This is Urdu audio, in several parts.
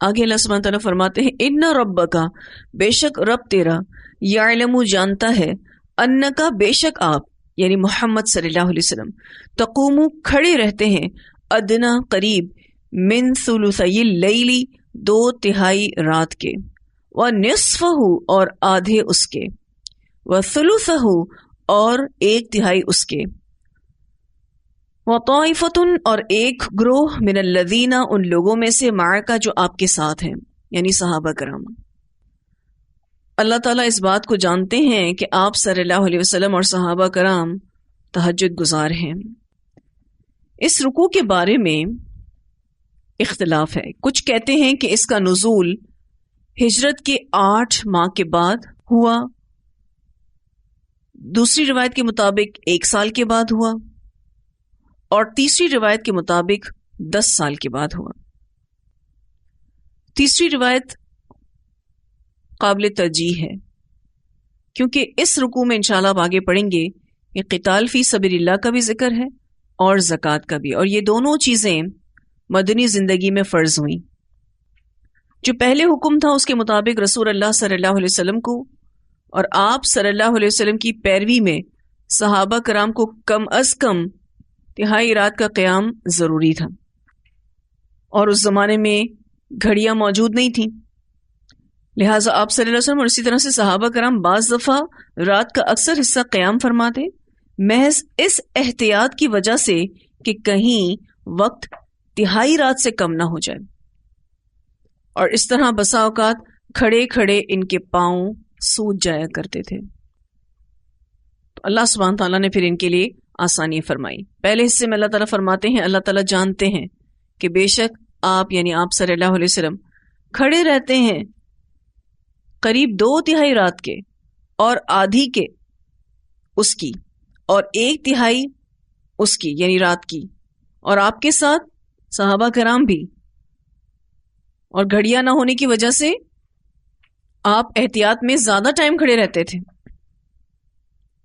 آگے اللہ سبحانہ تعالیٰ فرماتے ہیں ان ربک، بے شک رب تیرا، یعلم جانتا ہے، انک بے شک آپ یعنی محمد صلی اللہ علیہ وسلم، تقوم کھڑے رہتے ہیں، ادنا قریب، من ثلثی اللیل 2/3 رات کے، ونصفہ اور آدھے اس کے، وثلثہ اور 1/3 اس کے، وطائفتن اور ایک گروہ، من الذین ان لوگوں میں سے، معک جو آپ کے ساتھ ہیں یعنی صحابہ کرام۔ اللہ تعالیٰ اس بات کو جانتے ہیں کہ آپ صلی اللہ علیہ وسلم اور صحابہ کرام تہجد گزار ہیں۔ اس رکوع کے بارے میں اختلاف ہے، کچھ کہتے ہیں کہ اس کا نزول ہجرت کے 8 ماہ کے بعد ہوا، دوسری روایت کے مطابق 1 سال کے بعد ہوا، اور تیسری روایت کے مطابق 10 سال کے بعد ہوا۔ تیسری روایت قابل ترجیح ہے کیونکہ اس رکوع میں انشاءاللہ اب آگے پڑھیں گے کہ قتال فی سبیل اللہ کا بھی ذکر ہے اور زکوٰۃ کا بھی، اور یہ دونوں چیزیں مدنی زندگی میں فرض ہوئیں۔ جو پہلے حکم تھا اس کے مطابق رسول اللہ صلی اللہ علیہ وسلم کو اور آپ صلی اللہ علیہ وسلم کی پیروی میں صحابہ کرام کو کم از کم 3 رات کا قیام ضروری تھا، اور اس زمانے میں گھڑیاں موجود نہیں تھیں، لہٰذا آپ صلی اللہ علیہ وسلم اور اسی طرح سے صحابہ کرام بعض دفعہ رات کا اکثر حصہ قیام فرماتے، محض اس احتیاط کی وجہ سے کہ کہیں وقت 3 رات سے کم نہ ہو جائے، اور اس طرح بسا اوقات کھڑے کھڑے ان کے پاؤں سوج جایا کرتے تھے، تو اللہ سبحانہ تعالیٰ نے پھر ان کے لیے آسانی فرمائی۔ پہلے حصے میں اللہ تعالیٰ فرماتے ہیں اللہ تعالیٰ جانتے ہیں کہ بے شک آپ یعنی آپ صلی اللہ علیہ وسلم کھڑے رہتے ہیں قریب 2/3 رات کے اور آدھی کے اس کی اور 1/3 اس کی یعنی رات کی، اور آپ کے ساتھ صحابہ کرام بھی، اور گھڑیاں نہ ہونے کی وجہ سے آپ احتیاط میں زیادہ ٹائم کھڑے رہتے تھے،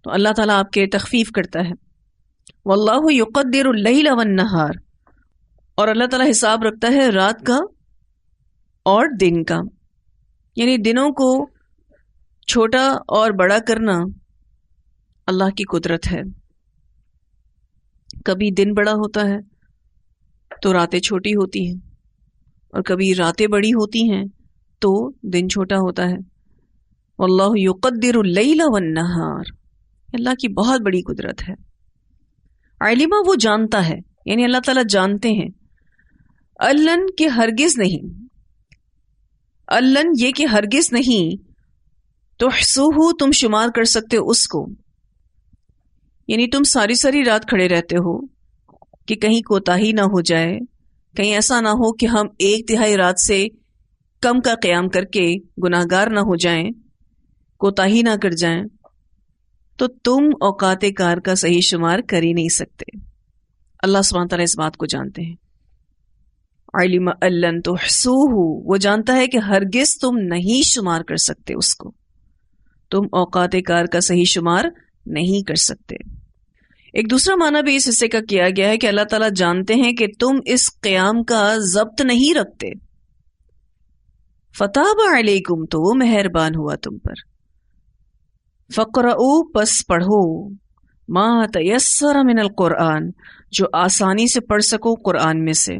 تو اللہ تعالیٰ آپ کے تخفیف کرتا ہے۔ واللہ یقدر اللیل والنہار، اور اللہ تعالیٰ حساب رکھتا ہے رات کا اور دن کا، یعنی دنوں کو چھوٹا اور بڑا کرنا اللہ کی قدرت ہے۔ کبھی دن بڑا ہوتا ہے تو راتیں چھوٹی ہوتی ہیں، اور کبھی راتیں بڑی ہوتی ہیں تو دن چھوٹا ہوتا ہے۔ واللہ یقدر اللیل والنہار، اللہ کی بہت بڑی قدرت ہے۔ علمہ وہ جانتا ہے، یعنی اللہ تعالیٰ جانتے ہیں، اللن کہ ہرگز نہیں، اللن یہ کہ ہرگز نہیں، تحصوہ تم شمار کر سکتے اس کو، یعنی تم ساری ساری رات کھڑے رہتے ہو کہ کہیں کوتاہی نہ ہو جائے، کہیں ایسا نہ ہو کہ ہم 1/3 رات سے کم کا قیام کر کے گناہگار نہ ہو جائیں، کوتاہی نہ کر جائیں، تو تم اوقات کار کا صحیح شمار کر ہی نہیں سکتے۔ اللہ سبحانہ تعالیٰ اس بات کو جانتے ہیں۔ علم اللن تحصوہ، وہ جانتا ہے کہ ہرگز تم نہیں شمار کر سکتے اس کو، تم اوقات کار کا صحیح شمار نہیں کر سکتے۔ ایک دوسرا معنی بھی اس حصے کا کیا گیا ہے کہ اللہ تعالیٰ جانتے ہیں کہ تم اس قیام کا ضبط نہیں رکھتے، فتاب علیکم، تو وہ مہربان ہوا تم پر، فقرؤ پس پڑھو، ما تیسر من القرآن، جو آسانی سے پڑھ سکو قرآن میں سے،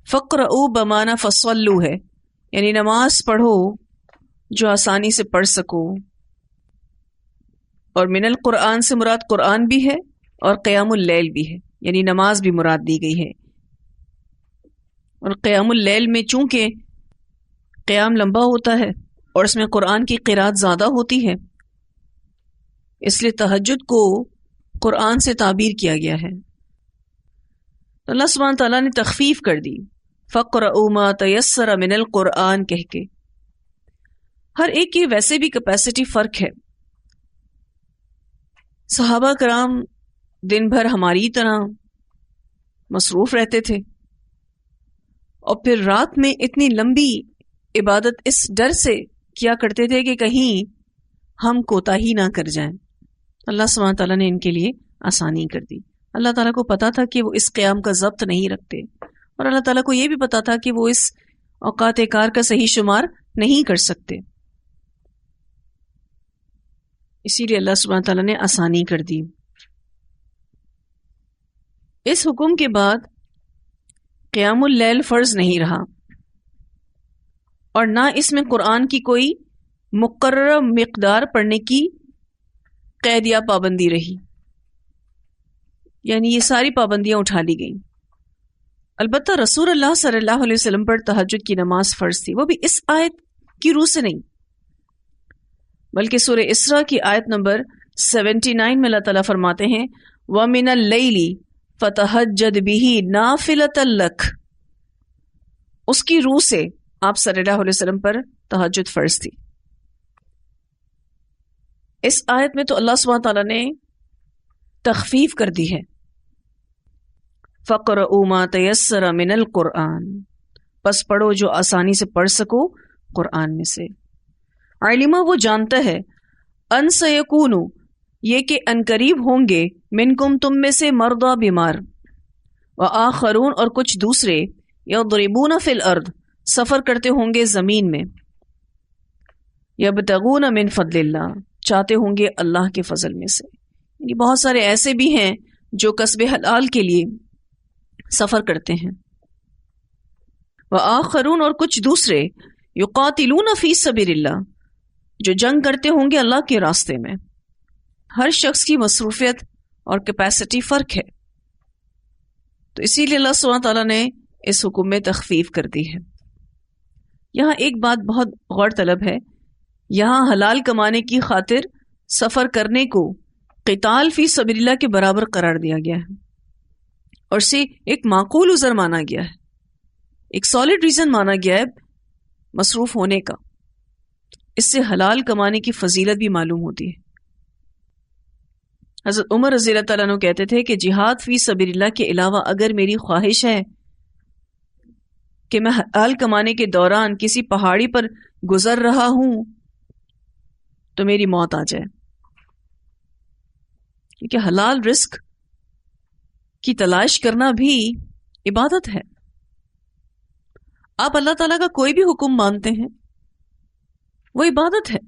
فقرؤ بمعنی فصلو ہے، یعنی نماز پڑھو جو آسانی سے پڑھ سکو، اور من القرآن سے مراد قرآن بھی ہے اور قیام اللیل بھی ہے، یعنی نماز بھی مراد دی گئی ہے، اور قیام اللیل میں چونکہ قیام لمبا ہوتا ہے اور اس میں قرآن کی قرات زیادہ ہوتی ہے، اس لیے تہجد کو قرآن سے تعبیر کیا گیا ہے۔ تو اللہ سبحانہ تعالیٰ نے تخفیف کر دی، فَقْرَؤْا مَا تَيَسَّرَ مِنَ الْقُرْآنِ کہہ کے۔ ہر ایک کی ویسے بھی کیپیسٹی فرق ہے، صحابہ کرام دن بھر ہماری طرح مصروف رہتے تھے، اور پھر رات میں اتنی لمبی عبادت اس ڈر سے کیا کرتے تھے کہ کہیں ہم کوتاہی نہ کر جائیں۔ اللہ سبحانہ تعالیٰ نے ان کے لیے آسانی کر دی۔ اللہ تعالیٰ کو پتا تھا کہ وہ اس قیام کا ضبط نہیں رکھتے، اور اللہ تعالیٰ کو یہ بھی پتا تھا کہ وہ اس اوقات کار کا صحیح شمار نہیں کر سکتے. اسی لیے اللہ سبحانہ تعالیٰ نے آسانی کر دی. اس حکم کے بعد قیام اللیل فرض نہیں رہا، اور نہ اس میں قرآن کی کوئی مقررہ مقدار پڑھنے کی قید یا پابندی رہی، یعنی یہ ساری پابندیاں اٹھا لی گئیں. البتہ رسول اللہ صلی اللہ علیہ وسلم پر تہجد کی نماز فرض تھی، وہ بھی اس آیت کی روح سے نہیں، بلکہ سورہ اسراء کی آیت نمبر 79 میں اللہ تعالیٰ فرماتے ہیں وَمِنَ اللَّيْلِ فَتَهَجَّدْ بِهِ نَافِلَةً لَكَ. اس کی روح سے آپ صلی اللہ علیہ وسلم پر تہجد فرض تھی. اس آیت میں تو اللہ سبحانہ تعالیٰ نے تخفیف کر دی ہے. فَقْرَؤُوا مَا تَيَسَّرَ مِنَ الْقُرْآنِ، پس پڑھو جو آسانی سے پڑھ سکو قرآن میں سے. علمہ وہ جانتا ہے، ان سیکونو یہ کہ ان قریب ہوں گے، منکم تم میں سے مرضى بیمار، وآخرون اور کچھ دوسرے، یضربون فی الارض سفر کرتے ہوں گے زمین میں، یبتغون من فضل اللہ چاہتے ہوں گے اللہ کے فضل میں سے. یعنی بہت سارے ایسے بھی ہیں جو کسب حلال کے لیے سفر کرتے ہیں. وآخرون اور کچھ دوسرے، یقاتلون فی سبیل اللہ جو جنگ کرتے ہوں گے اللہ کے راستے میں. ہر شخص کی مصروفیت اور کیپیسٹی فرق ہے، تو اسی لیے اللہ سبحانہ تعالیٰ نے اس حکم میں تخفیف کر دی ہے. یہاں ایک بات بہت غور طلب ہے، یہاں حلال کمانے کی خاطر سفر کرنے کو قتال فی سبیل اللہ کے برابر قرار دیا گیا ہے، اور اسے ایک معقول عذر مانا گیا ہے، ایک سالڈ ریزن مانا گیا ہے مصروف ہونے کا. اس سے حلال کمانے کی فضیلت بھی معلوم ہوتی ہے. حضرت عمر رضی اللہ تعالیٰ عنہ کہتے تھے کہ جہاد فی سبیل اللہ کے علاوہ اگر میری خواہش ہے کہ میں حلال کمانے کے دوران کسی پہاڑی پر گزر رہا ہوں تو میری موت آ جائے، کیونکہ حلال رزق کی تلاش کرنا بھی عبادت ہے. آپ اللہ تعالیٰ کا کوئی بھی حکم مانتے ہیں وہ عبادت ہے.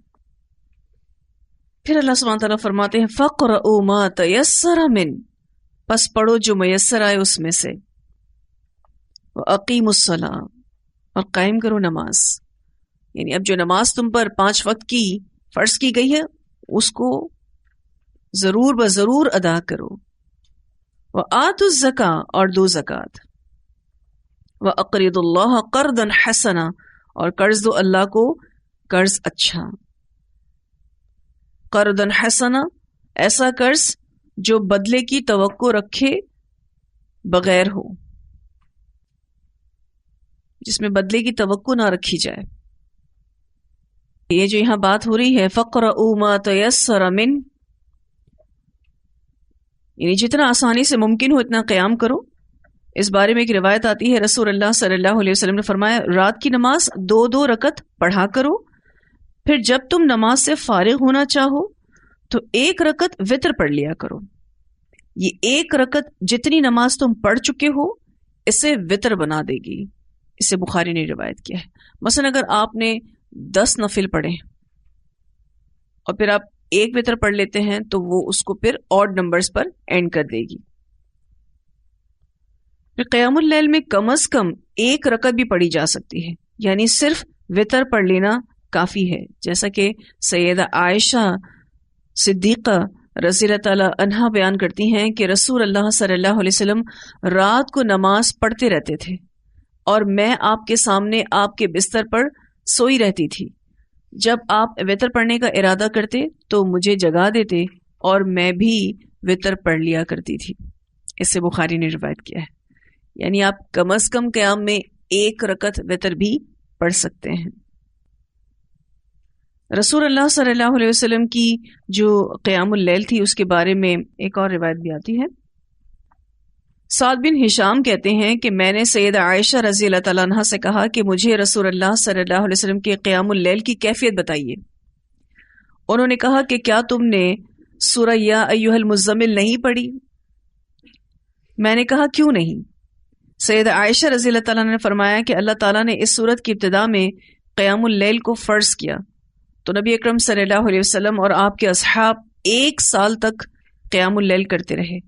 پھر اللہ سبحانہ تعالیٰ فرماتے ہیں فَقْرَؤُوا مَا تَيَسَّرَ مِن، پس پڑھو جو میسر آئے اس میں سے. وَأَقِيمُوا الصَّلَاةَ اور قائم کرو نماز. یعنی اب جو نماز تم پر 5 وقت کی فرض کی گئی ہے اس کو ضرور بضرور ادا کرو. وَآتُوا الزَّكَاةَ اور دو زکوٰۃ. وَأَقْرِضُوا اللَّهَ قَرْضًا حَسَنًا اور قرض دو اللہ کو قرض اچھا. قرضاً حسنا ایسا قرض جو بدلے کی توقع رکھے بغیر ہو، جس میں بدلے کی توقع نہ رکھی جائے. یہ جو یہاں بات ہو رہی ہے فَقْرَؤُوا مَا تَيَسَّرَ مِن، یعنی جتنا آسانی سے ممکن ہو اتنا قیام کرو. اس بارے میں ایک روایت آتی ہے رسول اللہ صلی اللہ علیہ وسلم نے فرمایا رات کی نماز 2 رکعت پڑھا کرو، پھر جب تم نماز سے فارغ ہونا چاہو تو 1 رکعت وتر پڑھ لیا کرو. یہ 1 رکعت جتنی نماز تم پڑھ چکے ہو اسے وتر بنا دے گی. اسے بخاری نے روایت کیا ہے. مثلا اگر آپ نے 10 نفل پڑھے اور پھر آپ 1 وتر پڑھ لیتے ہیں تو وہ اس کو پھر آڈ نمبرز پر اینڈ کر دے گی. پھر قیام اللیل میں کم از کم 1 رکعت بھی پڑھی جا سکتی ہے، یعنی صرف وتر پڑھ لینا کافی ہے. جیسا کہ سیدہ عائشہ صدیقہ رضی اللہ تعالی عنہا بیان کرتی ہیں کہ رسول اللہ صلی اللہ علیہ وسلم رات کو نماز پڑھتے رہتے تھے اور میں آپ کے سامنے آپ کے بستر پر سوئی رہتی تھی. جب آپ وتر پڑھنے کا ارادہ کرتے تو مجھے جگا دیتے اور میں بھی وتر پڑھ لیا کرتی تھی. اس سے بخاری نے روایت کیا ہے. یعنی آپ کم از کم قیام میں 1 رکعت وتر بھی پڑھ سکتے ہیں. رسول اللہ صلی اللہ علیہ وسلم کی جو قیام اللیل تھی اس کے بارے میں ایک اور روایت بھی آتی ہے. سعد بن ہشام کہتے ہیں کہ میں نے سیدہ عائشہ رضی اللہ تعالیٰ عنہ سے کہا کہ مجھے رسول اللہ صلی اللہ علیہ وسلم کے قیام اللیل کی کیفیت بتائیے. انہوں نے کہا کہ کیا تم نے سورہ یا ایھا المزمل نہیں پڑھی؟ میں نے کہا کیوں نہیں؟ سید عائشہ رضی اللہ تعالیٰ نے فرمایا کہ اللہ تعالیٰ نے اس سورت کی ابتدا میں قیام اللیل کو فرض کیا تو نبی اکرم صلی اللہ علیہ وسلم اور آپ کے اصحاب 1 سال تک قیام اللیل کرتے رہے.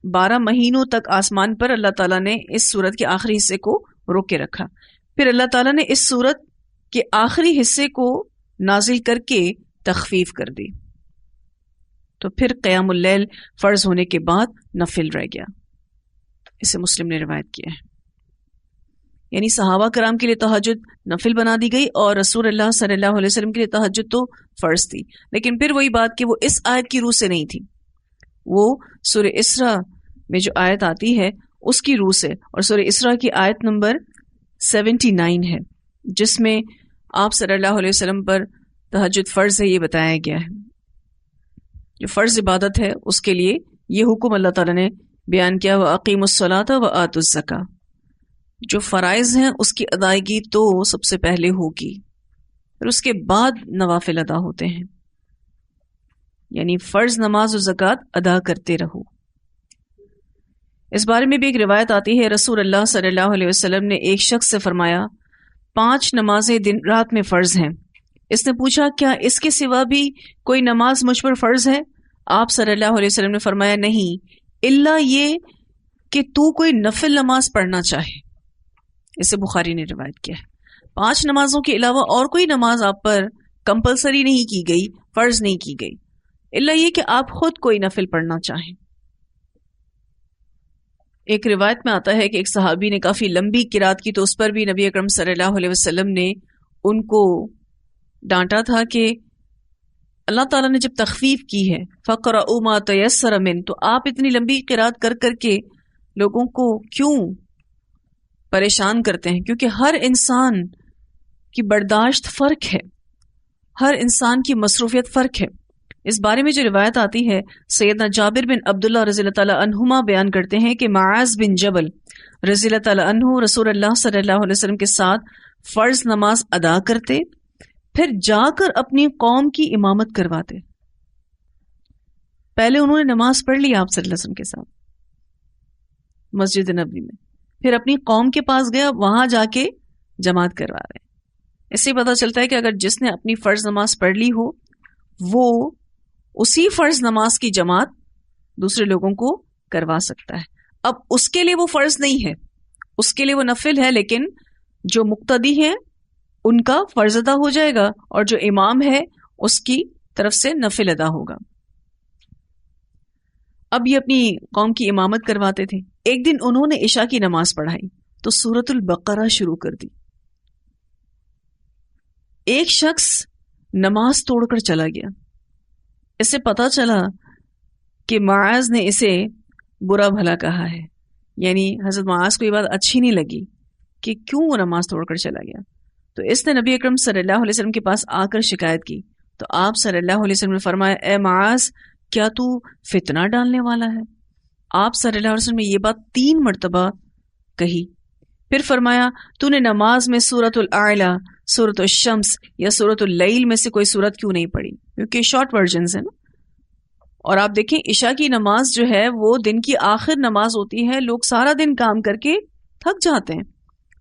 12 مہینوں تک آسمان پر اللہ تعالیٰ نے اس سورت کے آخری حصے کو روک کے رکھا. پھر اللہ تعالیٰ نے اس سورت کے آخری حصے کو نازل کر کے تخفیف کر دی. تو پھر قیام اللیل فرض ہونے کے بعد نفل رہ گیا. اسے مسلم نے روایت کیا ہے. یعنی صحابہ کرام کے لیے تہجد نفل بنا دی گئی اور رسول اللہ صلی اللہ علیہ وسلم کے لیے تہجد تو فرض تھی. لیکن پھر وہی بات کہ وہ اس آیت کی روح سے نہیں تھی، وہ سورہ اسراء میں جو آیت آتی ہے اس کی روح سے، اور سورہ اسراء کی آیت نمبر 79 ہے جس میں آپ صلی اللہ علیہ وسلم پر تہجد فرض ہے یہ بتایا گیا ہے. جو فرض عبادت ہے اس کے لیے یہ حکم اللہ تعالیٰ نے بیان کیا، وَأَقِیمُوا الصَّلَاةَ وَآتُوا الزَّکَاةَ. جو فرائض ہیں اس کی ادائیگی تو سب سے پہلے ہوگی، پھر اس کے بعد نوافل ادا ہوتے ہیں. یعنی فرض نماز و زکوٰۃ ادا کرتے رہو. اس بارے میں بھی ایک روایت آتی ہے، رسول اللہ صلی اللہ علیہ وسلم نے ایک شخص سے فرمایا 5 نمازیں دن رات میں فرض ہیں. اس نے پوچھا کیا اس کے سوا بھی کوئی نماز مجھ پر فرض ہے؟ آپ صلی اللہ علیہ وسلم نے فرمایا نہیں، الا یہ کہ تو کوئی نفل نماز پڑھنا چاہے. اسے بخاری نے روایت کیا ہے. 5 نمازوں کے علاوہ اور کوئی نماز آپ پر کمپلسری نہیں کی گئی، فرض نہیں کی گئی، الا یہ کہ آپ خود کوئی نفل پڑھنا چاہیں. ایک روایت میں آتا ہے کہ ایک صحابی نے کافی لمبی قرات کی تو اس پر بھی نبی اکرم صلی اللہ علیہ وسلم نے ان کو ڈانٹا تھا کہ اللہ تعالیٰ نے جب تخفیف کی ہے فَقْرَؤُوا مَا تَيَسَّرَ مِنْ، تو آپ اتنی لمبی قرات کر کر کے لوگوں کو کیوں پریشان کرتے ہیں؟ کیونکہ ہر انسان کی برداشت فرق ہے، ہر انسان کی مصروفیت فرق ہے. اس بارے میں جو روایت آتی ہے سیدنا جابر بن عبداللہ رضی اللہ تعالیٰ عنہما بیان کرتے ہیں کہ معاذ بن جبل رضی اللہ تعالیٰ عنہ رسول اللہ صلی اللہ علیہ وسلم کے ساتھ فرض نماز ادا کرتے، پھر جا کر اپنی قوم کی امامت کرواتے. پہلے انہوں نے نماز پڑھ لی آپ صلی اللہ علیہ وسلم کے ساتھ مسجد نبوی میں، پھر اپنی قوم کے پاس گیا، وہاں جا کے جماعت کروا رہے ہیں. اس سے پتہ چلتا ہے کہ اگر جس نے اپنی فرض نماز پڑھ لی ہو وہ اسی فرض نماز کی جماعت دوسرے لوگوں کو کروا سکتا ہے. اب اس کے لیے وہ فرض نہیں ہے، اس کے لیے وہ نفل ہے، لیکن جو مقتدی ہیں ان کا فرض ادا ہو جائے گا اور جو امام ہے اس کی طرف سے نفل ادا ہوگا. اب یہ اپنی قوم کی امامت کرواتے تھے. ایک دن انہوں نے عشاء کی نماز پڑھائی تو سورۃ البقرہ شروع کر دی. ایک شخص نماز توڑ کر چلا گیا. اس سے پتا چلا کہ معاذ نے اسے برا بھلا کہا ہے، یعنی حضرت معاذ کو یہ بات اچھی نہیں لگی کہ کیوں وہ نماز توڑ کر چلا گیا. تو اس نے نبی اکرم صلی اللہ علیہ وسلم کے پاس آ کر شکایت کی تو آپ صلی اللہ علیہ وسلم نے فرمایا اے معاذ کیا تو فتنہ ڈالنے والا ہے؟ آپ صلی اللہ علیہ وسلم نے یہ بات 3 مرتبہ کہی. پھر فرمایا تو نے نماز میں سورۃ الاعلی، سورۃ الشمس یا سورۃ اللیل میں سے کوئی سورت کیوں نہیں پڑھی؟ کیونکہ شارٹ ورژنز ہیں نا. اور آپ دیکھیں عشاء کی نماز جو ہے وہ دن کی آخر نماز ہوتی ہے، لوگ سارا دن کام کر کے تھک جاتے ہیں.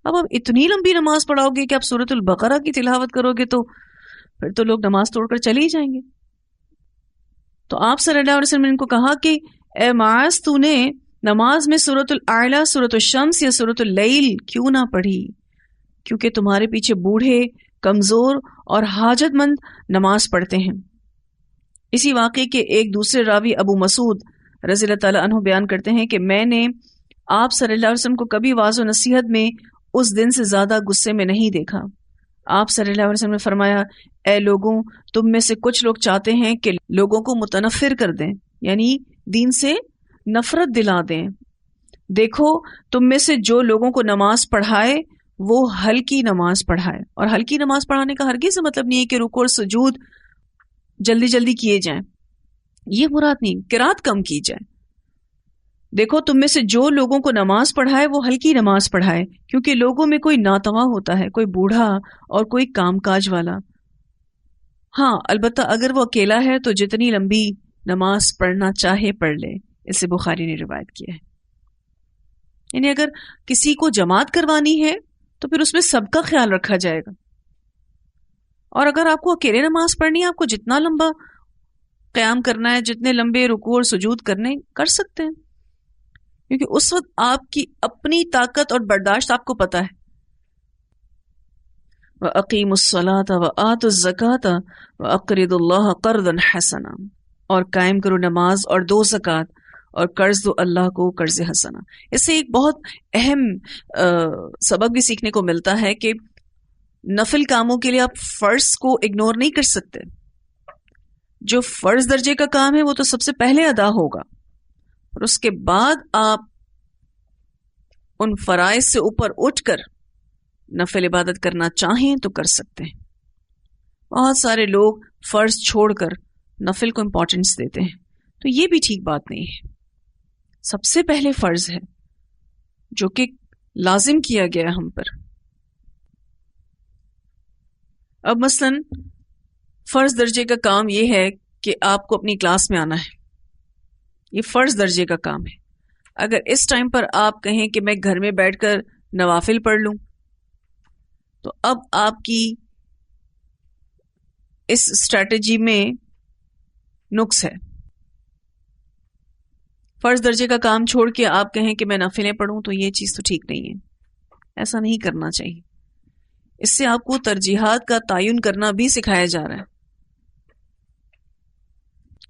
اب آپ اتنی لمبی نماز پڑھاؤ گے کہ آپ سورۃ البقرہ کی تلاوت کرو گے تو پھر تو لوگ نماز توڑ کر چلے ہی جائیں گے. تو آپ صلی اللہ علیہ وسلم نے ان کو کہا کہ اے معاذ تو نے نماز میں سورۃ الاعلی، سورۃ الشمس یا سورۃ اللیل کیوں نہ پڑھی؟ کیونکہ تمہارے پیچھے بوڑھے، کمزور اور حاجت مند نماز پڑھتے ہیں. اسی واقعے کے ایک دوسرے راوی ابو مسعود رضی اللہ تعالیٰ عنہ بیان کرتے ہیں کہ میں نے آپ صلی اللہ علیہ وسلم کو کبھی واعظ و نصیحت میں اس دن سے زیادہ غصے میں نہیں دیکھا. آپ صلی اللہ علیہ وسلم نے فرمایا اے لوگوں، تم میں سے کچھ لوگ چاہتے ہیں کہ لوگوں کو متنفر کر دیں، یعنی دین سے نفرت دلا دیں. دیکھو تم میں سے جو لوگوں کو نماز پڑھائے وہ ہلکی نماز پڑھائے. اور ہلکی نماز پڑھانے کا ہرگز مطلب نہیں ہے کہ رکوع اور سجود جلدی جلدی کیے جائیں، یہ مراد نہیں، قرات کم کی جائے. دیکھو تم میں سے جو لوگوں کو نماز پڑھائے وہ ہلکی نماز پڑھائے، کیونکہ لوگوں میں کوئی ناتواں ہوتا ہے، کوئی بوڑھا اور کوئی کام کاج والا. ہاں البتہ اگر وہ اکیلا ہے تو جتنی لمبی نماز پڑھنا چاہے پڑھ لے. اسے بخاری نے روایت کیا ہے. یعنی اگر کسی کو جماعت کروانی ہے تو پھر اس میں سب کا خیال رکھا جائے گا، اور اگر آپ کو اکیلے نماز پڑھنی ہے، آپ کو جتنا لمبا قیام کرنا ہے، جتنے لمبے رکوع اور سجود کرنے کر سکتے ہیں، کیونکہ اس وقت آپ کی اپنی طاقت اور برداشت آپ کو پتہ ہے. وَأَقِيمُوا الصَّلَاةَ وَآتُوا الزَّكَاةَ وَأَقْرِضُوا اللَّهَ قَرْضًا حَسَنًا، اور قائم کرو نماز اور دو زکوٰۃ اور قرض دو اللہ کو قرض حسنہ. اس سے ایک بہت اہم سبق بھی سیکھنے کو ملتا ہے کہ نفل کاموں کے لیے آپ فرض کو اگنور نہیں کر سکتے. جو فرض درجے کا کام ہے وہ تو سب سے پہلے ادا ہوگا، اور اس کے بعد آپ ان فرائض سے اوپر اٹھ کر نفل عبادت کرنا چاہیں تو کر سکتے ہیں. بہت سارے لوگ فرض چھوڑ کر نفل کو امپورٹنس دیتے ہیں، تو یہ بھی ٹھیک بات نہیں ہے. سب سے پہلے فرض ہے جو کہ لازم کیا گیا ہم پر. اب مثلا فرض درجے کا کام یہ ہے کہ آپ کو اپنی کلاس میں آنا ہے، یہ فرض درجے کا کام ہے. اگر اس ٹائم پر آپ کہیں کہ میں گھر میں بیٹھ کر نوافل پڑھ لوں تو اب آپ کی اس اسٹریٹجی میں نقص ہے. فرض درجے کا کام چھوڑ کے آپ کہیں کہ میں نافلیں پڑھوں تو یہ چیز تو ٹھیک نہیں ہے، ایسا نہیں کرنا چاہیے. اس سے آپ کو ترجیحات کا تعین کرنا بھی سکھایا جا رہا ہے.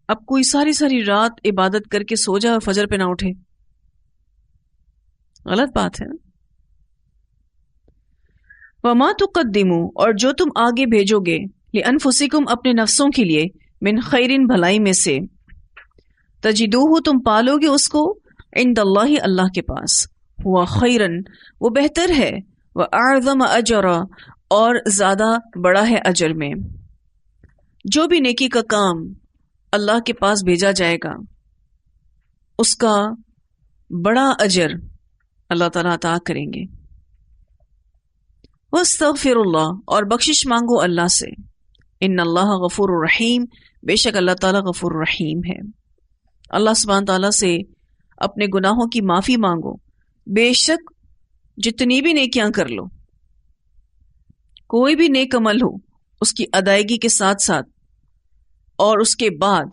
اب کوئی ساری رات عبادت کر کے سو جائے اور فجر پہ نہ اٹھے، غلط بات ہے. وَمَا تُقَدِّمُوا، اور جو تم آگے بھیجو گے، لِأَنفُسِكُمْ اپنے نفسوں کے لیے، من خیرن بھلائی میں سے، تجدوہ تم پالو گے اس کو، عند اللہ اللہ کے پاس، ہوا خیرن وہ بہتر ہے، وَأَعْظَمَ أَجْرًا اور زیادہ بڑا ہے اجر میں. جو بھی نیکی کا کام اللہ کے پاس بھیجا جائے گا اس کا بڑا اجر اللہ تعالیٰ عطا کریں گے. وَاسْتَغْفِرُ اللَّهَ اور بخشش مانگو اللہ سے، ان اللہ غفور الرحیم بے شک اللہ تعالیٰ غفور الرحیم ہے. اللہ سبحانہ تعالیٰ سے اپنے گناہوں کی معافی مانگو. بے شک جتنی بھی نیکیاں کر لو، کوئی بھی نیک عمل ہو، اس کی ادائیگی کے ساتھ ساتھ اور اس کے بعد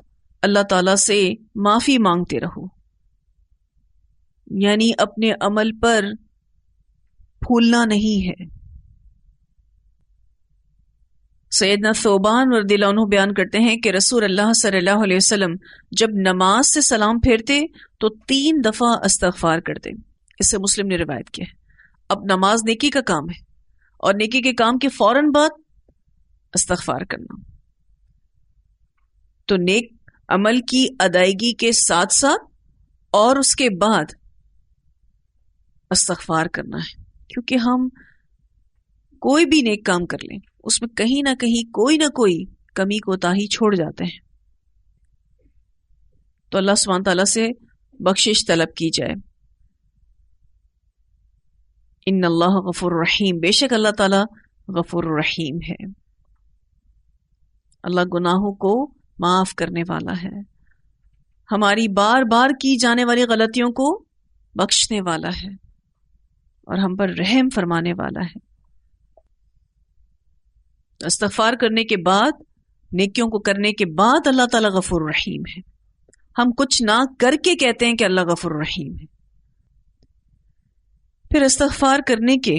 اللہ تعالیٰ سے معافی مانگتے رہو. یعنی اپنے عمل پر پھولنا نہیں ہے. سیدنا ثوبان رضی اللہ عنہ بیان کرتے ہیں کہ رسول اللہ صلی اللہ علیہ وسلم جب نماز سے سلام پھیرتے تو 3 دفعہ استغفار کرتے. اس سے مسلم نے روایت کیا ہے. اب نماز نیکی کا کام ہے، اور نیکی کے کام کے فوراً بعد استغفار کرنا. تو نیک عمل کی ادائیگی کے ساتھ ساتھ اور اس کے بعد استغفار کرنا ہے، کیونکہ ہم کوئی بھی نیک کام کر لیں اس میں کہیں نہ کہیں کوئی نہ کوئی کمی کوتاہی چھوڑ جاتے ہیں. تو اللہ سبحانہ تعالیٰ سے بخشش طلب کی جائے. ان اللہ غفور الرحیم بے شک اللہ تعالیٰ غفور الرحیم ہے. اللہ گناہوں کو معاف کرنے والا ہے، ہماری بار بار کی جانے والی غلطیوں کو بخشنے والا ہے، اور ہم پر رحم فرمانے والا ہے. استغفار کرنے کے بعد، نیکیوں کو کرنے کے بعد اللہ تعالیٰ غفور الرحیم ہے. ہم کچھ نہ کر کے کہتے ہیں کہ اللہ غفور الرحیم ہے. پھر استغفار کرنے کے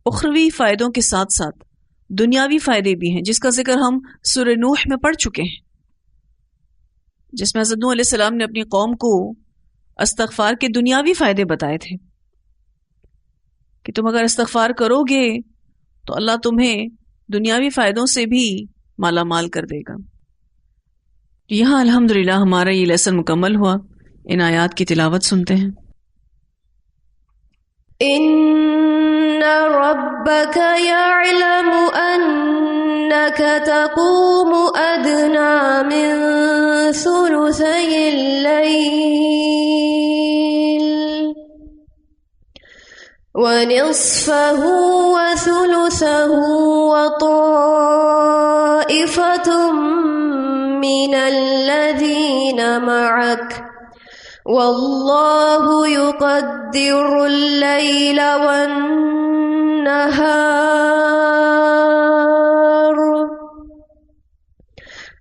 اخروی فائدوں کے ساتھ ساتھ دنیاوی فائدے بھی ہیں، جس کا ذکر ہم سورہ نوح میں پڑھ چکے ہیں، جس میں حضرت نوح علیہ السلام نے اپنی قوم کو استغفار کے دنیاوی فائدے بتائے تھے کہ تم اگر استغفار کرو گے تو اللہ تمہیں دنیاوی فائدوں سے بھی مالا مال کر دے گا. یہاں الحمدللہ ہمارا یہ لیسن مکمل ہوا. ان آیات کی تلاوت سنتے ہیں. ان ربك يعلم انك تقوم ادنى من ثلثي الليل ونصفه وثلثه وطائفة من الذين معك والله يقدر الليل والنهار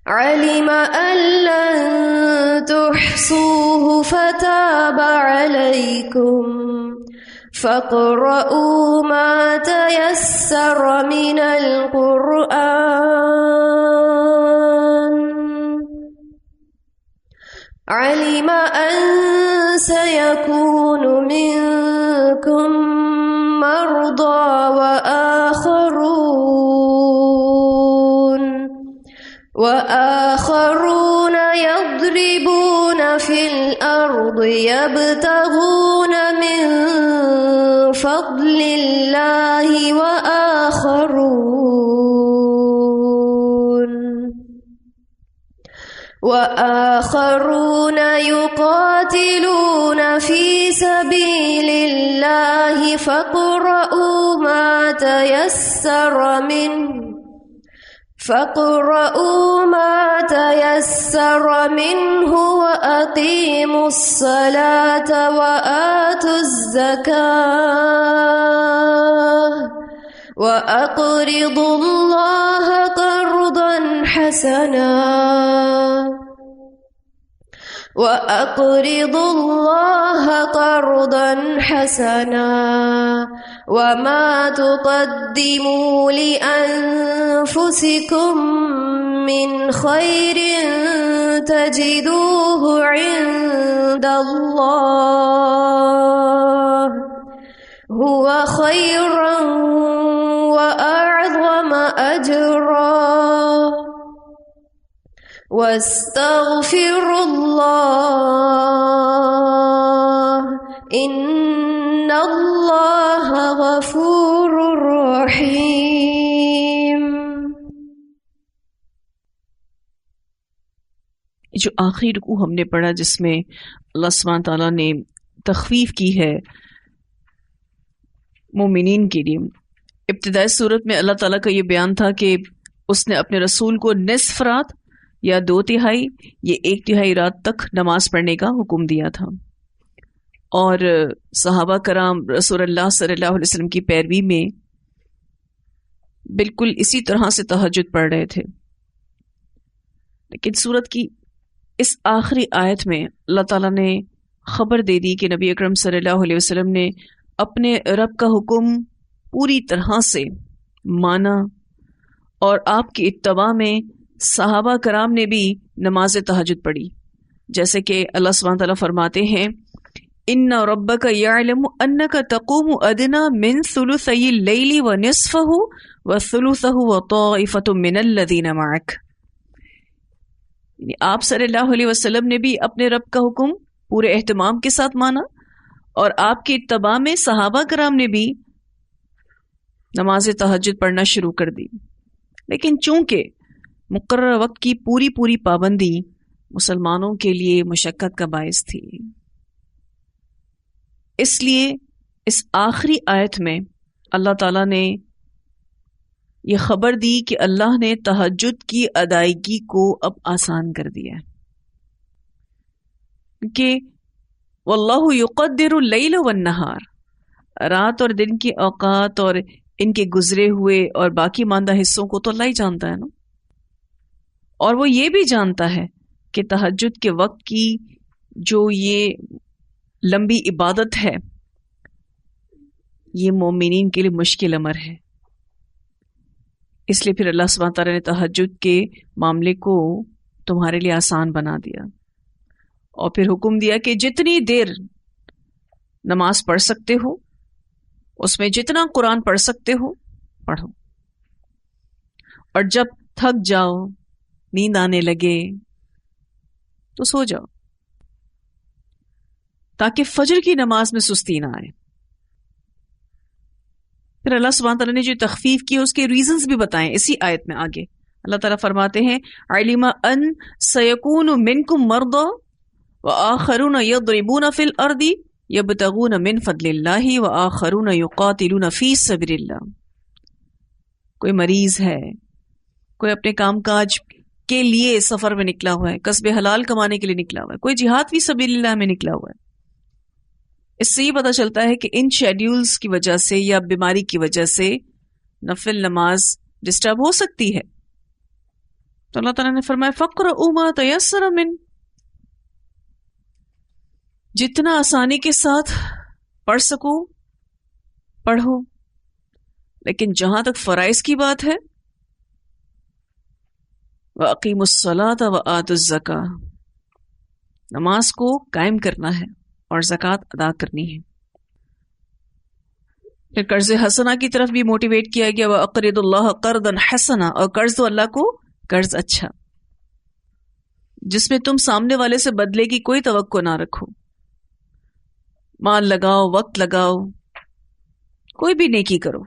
علم أن لن تحصوه فتاب عليكم فاقرؤوا ما تيسر من القرآن علم أن سيكون منكم مرضى وآخرون يضربون في الأرض يبتغون من فضل الله وآخرون يقاتلون في سبيل الله فاقرؤوا ما تيسر منه وأقيموا الصلاة وآتوا الزكاة وأقرضوا الله قرضا حسنا وما تقدموا لأنفسكم من خير تجدوه عند الله هو خيرا وأعظم أجرا واستغفروا الله إن الله غفور رحيم. جو آخری رکوع ہم نے پڑھا جس میں اللہ سبحانہ تعالیٰ نے تخفیف کی ہے مومنین کے لیے، ابتدائی صورت میں اللہ تعالیٰ کا یہ بیان تھا کہ اس نے اپنے رسول کو نصف رات یا 2/3 یا 1/3 رات تک نماز پڑھنے کا حکم دیا تھا، اور صحابہ کرام رسول اللہ صلی اللہ علیہ وسلم کی پیروی میں بالکل اسی طرح سے تہجد پڑھ رہے تھے. لیکن سورت کی اس آخری آیت میں اللہ تعالیٰ نے خبر دے دی کہ نبی اکرم صلی اللہ علیہ وسلم نے اپنے رب کا حکم پوری طرح سے مانا، اور آپ کی اتباع میں صحابہ کرام نے بھی نماز تہجد پڑھی، جیسے کہ اللہ سبحانہ تعالیٰ فرماتے ہیں ان ربک یعلم انک تقوم ادنی من ثلثی اللیل ونصفہ وثلثہ وطائفۃ من الذین معک. یعنی آپ صلی اللہ علیہ وسلم نے بھی اپنے رب کا حکم پورے اہتمام کے ساتھ مانا، اور آپ کی اتباع میں صحابہ کرام نے بھی نماز تہجد پڑھنا شروع کر دی. لیکن چونکہ مقررہ وقت کی پوری پابندی مسلمانوں کے لیے مشقت کا باعث تھی، اس لیے اس آخری آیت میں اللہ تعالیٰ نے یہ خبر دی کہ اللہ نے تہجد کی ادائیگی کو اب آسان کر دیا ہے، کہ واللہ یقدر اللیل والنہار، رات اور دن کے اوقات اور ان کے گزرے ہوئے اور باقی ماندہ حصوں کو تو اللہ ہی جانتا ہے نا. اور وہ یہ بھی جانتا ہے کہ تہجد کے وقت کی جو یہ لمبی عبادت ہے یہ مومنین کے لیے مشکل امر ہے. اس لیے پھر اللہ سبحانہ تعالیٰ نے تہجد کے معاملے کو تمہارے لیے آسان بنا دیا، اور پھر حکم دیا کہ جتنی دیر نماز پڑھ سکتے ہو، اس میں جتنا قرآن پڑھ سکتے ہو پڑھو، اور جب تھک جاؤ، نیند آنے لگے تو سو جاؤ، تاکہ فجر کی نماز میں سستی نہ آئے. پھر اللہ سبحانہ تعالیٰ نے جو تخفیف کی اس کے ریزنز بھی بتائیں اسی آیت میں آگے. اللہ تعالیٰ فرماتے ہیں علم ان سیکون منکم مرضی وآخرون یضربون فی الارض یبتغون من فضل اللہ وآخرون یقاتلون فی سبیل اللہ. کوئی مریض ہے، کوئی اپنے کام کاج کے لیے سفر میں نکلا ہوا ہے، کسب حلال کمانے کے لیے نکلا ہوا ہے، کوئی جہاد فی سبیل اللہ میں نکلا ہوا ہے، اس سے یہ پتہ چلتا ہے کہ ان شیڈیولز کی وجہ سے یا بیماری کی وجہ سے نفل نماز ڈسٹرب ہو سکتی ہے. تو اللہ تعالیٰ نے فرمایا فَقْرَؤْا مَا تَيَسَّرَ مِنْ، جتنا آسانی کے ساتھ پڑھ سکو پڑھو، لیکن جہاں تک فرائض کی بات ہے وَأَقِيمُوا الصَّلَاةَ وَآتُوا الزَّكَاةَ، نماز کو قائم کرنا ہے اور زکوٰۃ ادا کرنی ہے. پھر قرض حسنہ کی طرف بھی موٹیویٹ کیا گیا وَأَقْرِضُوا اللَّهَ قَرْضًا حَسَنًا، اور قرض دو اللہ کو قرض اچھا، جس میں تم سامنے والے سے بدلے کی کوئی توقع نہ رکھو، مال لگاؤ، وقت لگاؤ، کوئی بھی نیکی کرو.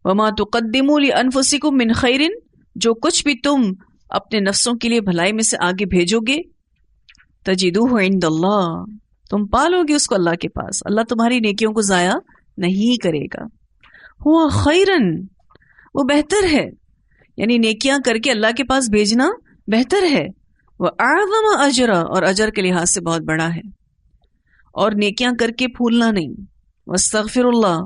وَمَا تُقَدِّمُوا لِأَنفُسِكُم مِّن خَيْرٍ، جو کچھ بھی تم اپنے نفسوں کے لیے بھلائی میں سے آگے بھیجو گے تَجِدُوهُ عِندَ اللَّهِ، تم پالو گے اس کو اللہ کے پاس. اللہ تمہاری نیکیوں کو ضائع نہیں کرے گا. ہوا خیرن، وہ بہتر ہے، یعنی نیکیاں کر کے اللہ کے پاس بھیجنا بہتر ہے. وہ اعظم اجرا، اور اجر کے لحاظ سے بہت بڑا ہے. اور نیکیاں کر کے پھولنا نہیں. واستغفر اللہ،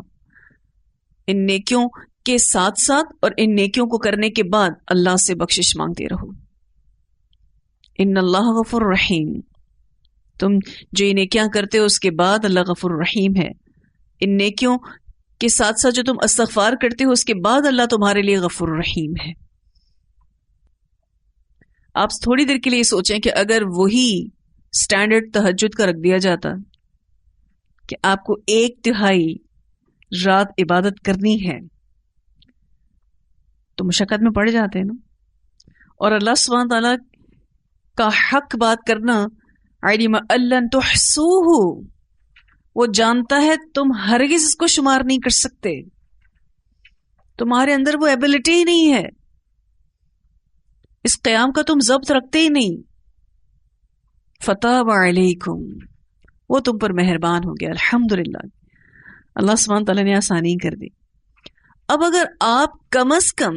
ان نیکیوں کے ساتھ ساتھ اور ان نیکیوں کو کرنے کے بعد اللہ سے بخشش مانگتے رہو. ان اللہ غفور رحیم، تم جو یہ نیکیاں کرتے ہو اس کے بعد اللہ غفور رحیم ہے. ان نیکیوں کے ساتھ ساتھ جو تم استغفار کرتے ہو اس کے بعد اللہ تمہارے لیے غفور رحیم ہے. آپ تھوڑی دیر کے لیے سوچیں کہ اگر وہی سٹینڈرڈ تہجد کا رکھ دیا جاتا کہ آپ کو 1/3 رات عبادت کرنی ہے تو مشقت میں پڑ جاتے ہیں نا. اور اللہ سبحانہ تعالیٰ کا حق بات کرنا، علم ان تحصوہ، وہ جانتا ہے تم ہرگز اس کو شمار نہیں کر سکتے، تمہارے اندر وہ ایبلٹی ہی نہیں ہے، اس قیام کا تم ضبط رکھتے ہی نہیں. فتاب علیکم، وہ تم پر مہربان ہو گیا. الحمدللہ، اللہ سبحانہ تعالیٰ نے آسانی کر دی. اب اگر آپ کم از کم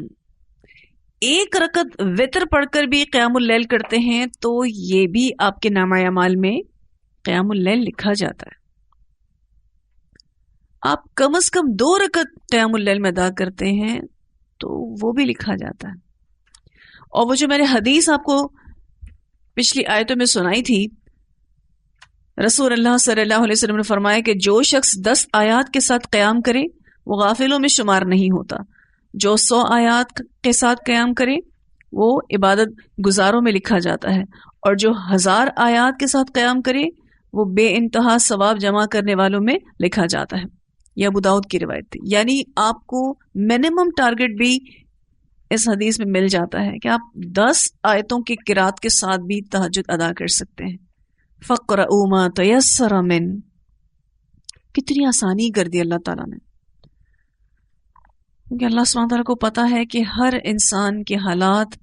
1 رکعت وتر پڑھ کر بھی قیام اللیل کرتے ہیں تو یہ بھی آپ کے نامہ اعمال میں قیام اللیل لکھا جاتا ہے. آپ کم از کم 2 رکعت قیام اللیل میں ادا کرتے ہیں تو وہ بھی لکھا جاتا ہے. اور وہ جو میں نے حدیث آپ کو پچھلی آیتوں میں سنائی تھی، رسول اللہ صلی اللہ علیہ وسلم نے فرمایا کہ جو شخص 10 آیات کے ساتھ قیام کرے وہ غافلوں میں شمار نہیں ہوتا، جو 100 آیات کے ساتھ قیام کرے وہ عبادت گزاروں میں لکھا جاتا ہے، اور جو 1000 آیات کے ساتھ قیام کرے وہ بے انتہا ثواب جمع کرنے والوں میں لکھا جاتا ہے. یہ ابو داؤد کی روایت تھی. یعنی آپ کو منیمم ٹارگٹ بھی اس حدیث میں مل جاتا ہے کہ آپ 10 آیتوں کی قرات کے ساتھ بھی تہجد ادا کر سکتے ہیں. فَقْرَؤْا مَا تَيَسَّرَ مِنْ، کتنی آسانی کر دی اللہ تعالیٰ نے، کیونکہ اللہ سبحانہ تعالیٰ کو پتا ہے کہ ہر انسان کے حالات،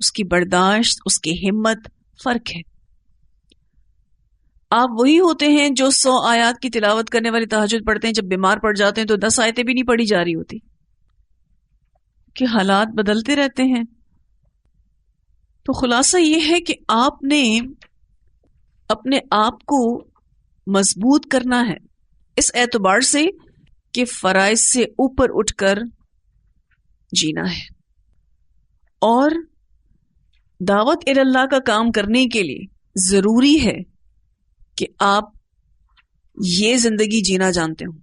اس کی برداشت، اس کی ہمت فرق ہے. آپ وہی ہوتے ہیں جو 100 آیات کی تلاوت کرنے والی تہجد پڑھتے ہیں، جب بیمار پڑ جاتے ہیں تو 10 آیتیں بھی نہیں پڑھی جا رہی ہوتی کہ حالات بدلتے رہتے ہیں. تو خلاصہ یہ ہے کہ آپ نے اپنے آپ کو مضبوط کرنا ہے اس اعتبار سے کہ فرائض سے اوپر اٹھ کر جینا ہے، اور دعوت الی اللہ کا کام کرنے کے لیے ضروری ہے کہ آپ یہ زندگی جینا جانتے ہوں.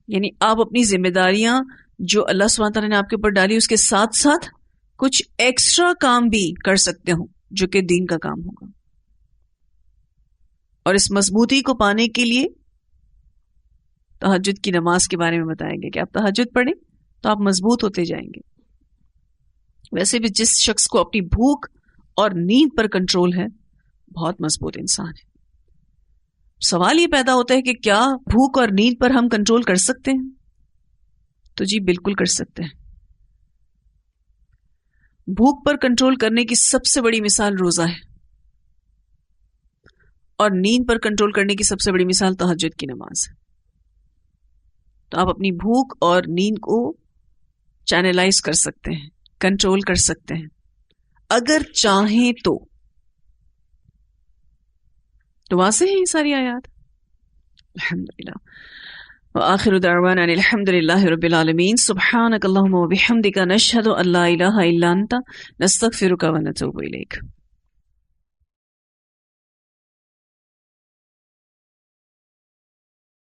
یعنی آپ اپنی ذمہ داریاں جو اللہ سبحانہ تعالیٰ نے آپ کے اوپر ڈالی اس کے ساتھ ساتھ کچھ ایکسٹرا کام بھی کر سکتے ہوں جو کہ دین کا کام ہوگا. اور اس مضبوطی کو پانے کے لیے تہجد کی نماز کے بارے میں بتائیں گے کہ آپ تہجد پڑھیں تو آپ مضبوط ہوتے جائیں گے. ویسے بھی جس شخص کو اپنی بھوک اور نیند پر کنٹرول ہے بہت مضبوط انسان ہے. سوال یہ پیدا ہوتا ہے کہ کیا بھوک اور نیند پر ہم کنٹرول کر سکتے ہیں؟ تو جی بالکل کر سکتے ہیں. بھوک پر کنٹرول کرنے کی سب سے بڑی مثال روزہ ہے، اور نیند پر کنٹرول کرنے کی سب سے بڑی مثال تہجد کی نماز ہے. تو آپ اپنی بھوک اور نیند کو چینلائز کر سکتے ہیں، کنٹرول کر سکتے ہیں اگر چاہیں تو واضح ہیں یہ ساری آیات. الحمدللہ. وآخر دعوانا ان الحمد للہ رب العالمین. سبحانک اللہم وبحمدک نشہد ان لا الہ الا انت نستغفرک ونتوب الیک.